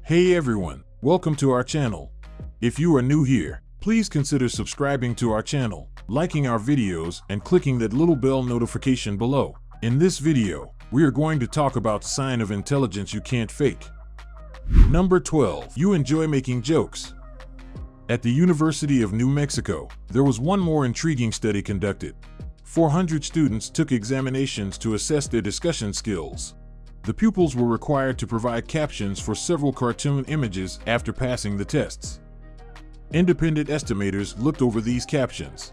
Hey everyone, welcome to our channel. If you are new here, please consider subscribing to our channel, liking our videos, and clicking that little bell notification below. In this video, we are going to talk about sign of intelligence you can't fake. Number 12. You enjoy making jokes. At the University of New Mexico, there was one more intriguing study conducted. 400 students took examinations to assess their discussion skills. The pupils were required to provide captions for several cartoon images after passing the tests. Independent estimators looked over these captions.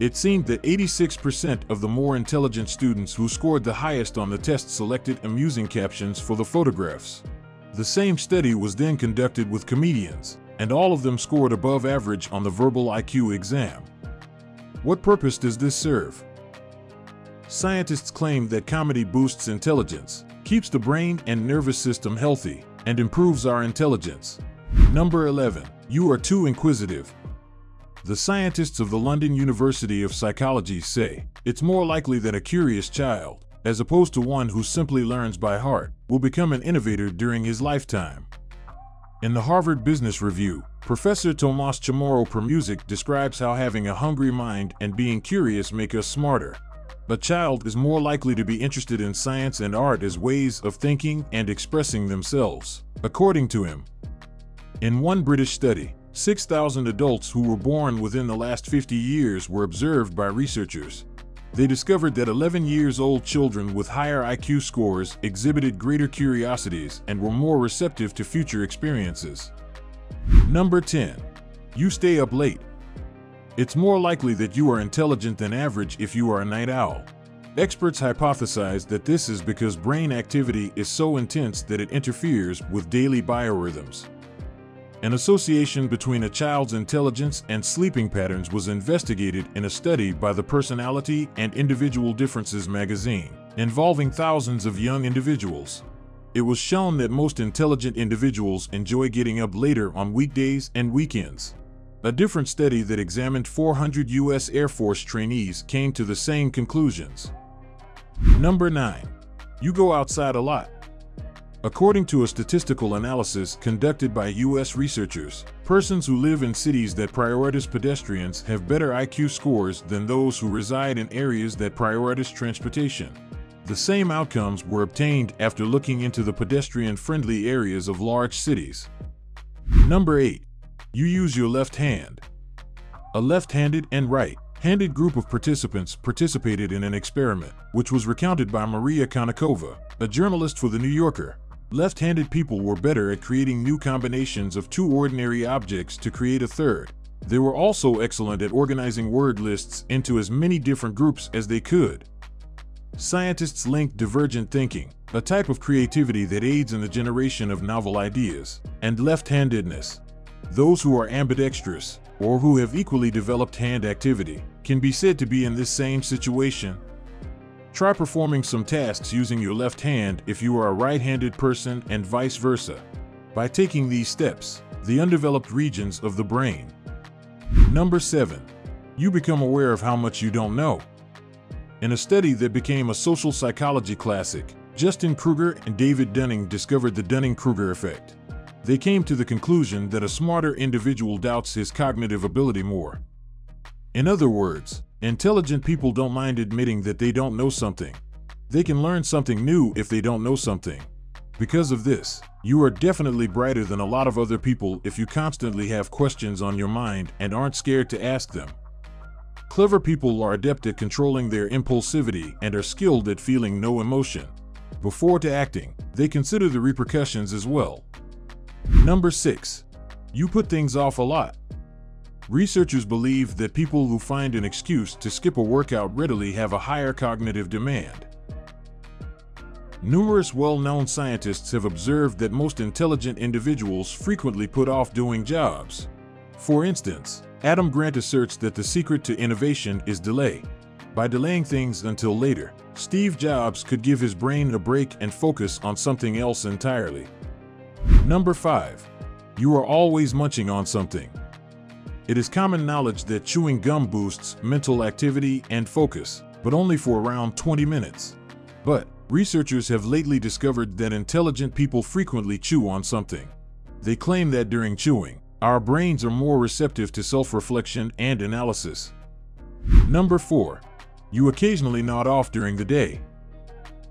It seemed that 86% of the more intelligent students who scored the highest on the test selected amusing captions for the photographs. The same study was then conducted with comedians, and all of them scored above average on the verbal IQ exam. What purpose does this serve? Scientists claim that comedy boosts intelligence, keeps the brain and nervous system healthy, and improves our intelligence. Number 11. You are too inquisitive. The scientists of the London University of Psychology say it's more likely that a curious child, as opposed to one who simply learns by heart, will become an innovator during his lifetime. In the Harvard Business Review, Professor Tomas Chamorro Premuzic describes how having a hungry mind and being curious make us smarter. A child is more likely to be interested in science and art as ways of thinking and expressing themselves, according to him. In one British study, 6,000 adults who were born within the last 50 years were observed by researchers. They discovered that 11-year-old children with higher IQ scores exhibited greater curiosities and were more receptive to future experiences. Number 10. You stay up late. It's more likely that you are intelligent than average if you are a night owl. Experts hypothesize that this is because brain activity is so intense that it interferes with daily biorhythms. An association between a child's intelligence and sleeping patterns was investigated in a study by the Personality and Individual Differences magazine, involving thousands of young individuals. It was shown that most intelligent individuals enjoy getting up later on weekdays and weekends. A different study that examined 400 U.S. Air Force trainees came to the same conclusions. Number 9. You go outside a lot. According to a statistical analysis conducted by U.S. researchers, persons who live in cities that prioritize pedestrians have better IQ scores than those who reside in areas that prioritize transportation. The same outcomes were obtained after looking into the pedestrian-friendly areas of large cities. Number 8. You use your left hand. A left-handed and right-handed group of participants participated in an experiment, which was recounted by Maria Konnikova, a journalist for The New Yorker. Left-handed people were better at creating new combinations of two ordinary objects to create a third. They were also excellent at organizing word lists into as many different groups as they could. Scientists linked divergent thinking, a type of creativity that aids in the generation of novel ideas, and left-handedness. Those who are ambidextrous, or who have equally developed hand activity, can be said to be in this same situation. Try performing some tasks using your left hand if you are a right-handed person and vice versa. By taking these steps, the undeveloped regions of the brain. Number 7. You become aware of how much you don't know. In a study that became a social psychology classic, Justin Kruger and David Dunning discovered the Dunning-Kruger effect. They came to the conclusion that a smarter individual doubts his cognitive ability more. In other words, intelligent people don't mind admitting that they don't know something. They can learn something new if they don't know something. Because of this, you are definitely brighter than a lot of other people if you constantly have questions on your mind and aren't scared to ask them. Clever people are adept at controlling their impulsivity and are skilled at feeling no emotion. Before acting, they consider the repercussions as well. Number 6. You put things off a lot. Researchers believe that people who find an excuse to skip a workout readily have a higher cognitive demand. Numerous well-known scientists have observed that most intelligent individuals frequently put off doing jobs. For instance, Adam Grant asserts that the secret to innovation is delay. By delaying things until later, Steve Jobs could give his brain a break and focus on something else entirely. Number 5. You are always munching on something. It is common knowledge that chewing gum boosts mental activity and focus, but only for around 20 minutes. But researchers have lately discovered that intelligent people frequently chew on something. They claim that during chewing, our brains are more receptive to self-reflection and analysis. Number 4. You occasionally nod off during the day.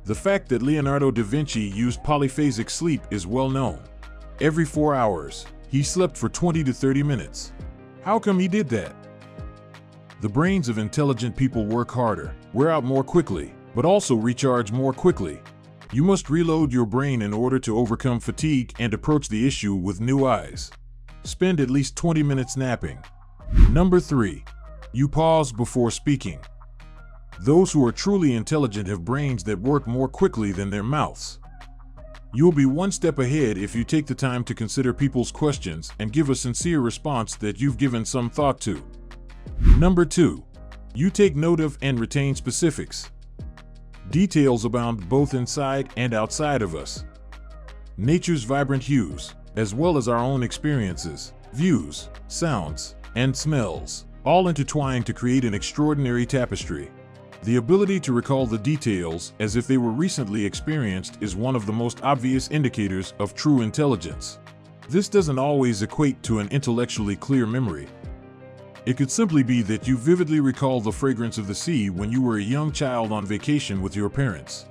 The fact that Leonardo da Vinci used polyphasic sleep is well known. Every 4 hours, he slept for 20 to 30 minutes. How come he did that? The brains of intelligent people work harder, wear out more quickly, but also recharge more quickly. You must reload your brain in order to overcome fatigue and approach the issue with new eyes. Spend at least 20 minutes napping. Number 3. You pause before speaking. Those who are truly intelligent have brains that work more quickly than their mouths. You'll be one step ahead if you take the time to consider people's questions and give a sincere response that you've given some thought to. Number 2. You take note of and retain specifics. Details abound both inside and outside of us. Nature's vibrant hues, as well as our own experiences, views, sounds, and smells, all intertwine to create an extraordinary tapestry. The ability to recall the details as if they were recently experienced is one of the most obvious indicators of true intelligence. This doesn't always equate to an intellectually clear memory. It could simply be that you vividly recall the fragrance of the sea when you were a young child on vacation with your parents.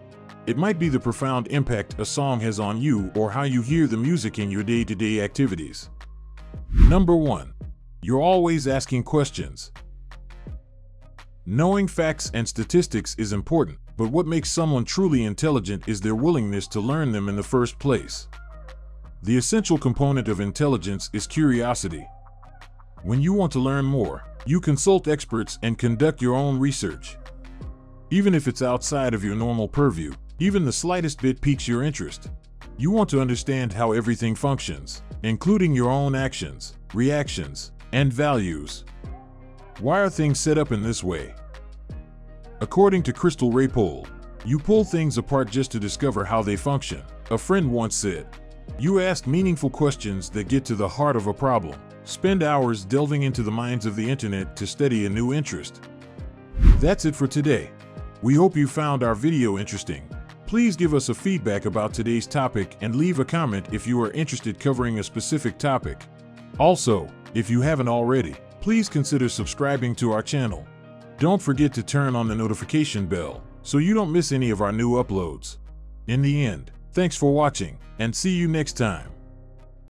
It might be the profound impact a song has on you or how you hear the music in your day-to-day activities. Number 1. You're always asking questions. Knowing facts and statistics is important, but what makes someone truly intelligent is their willingness to learn them in the first place. The essential component of intelligence is curiosity. When you want to learn more, you consult experts and conduct your own research. Even if it's outside of your normal purview, even the slightest bit piques your interest. You want to understand how everything functions, including your own actions, reactions, and values. Why are things set up in this way? According to Crystal Raypole, you pull things apart just to discover how they function. A friend once said, "You ask meaningful questions that get to the heart of a problem. Spend hours delving into the minds of the internet to study a new interest." That's it for today. We hope you found our video interesting. Please give us a feedback about today's topic and leave a comment if you are interested covering a specific topic. Also, if you haven't already, please consider subscribing to our channel. Don't forget to turn on the notification bell so you don't miss any of our new uploads. In the end, thanks for watching and see you next time.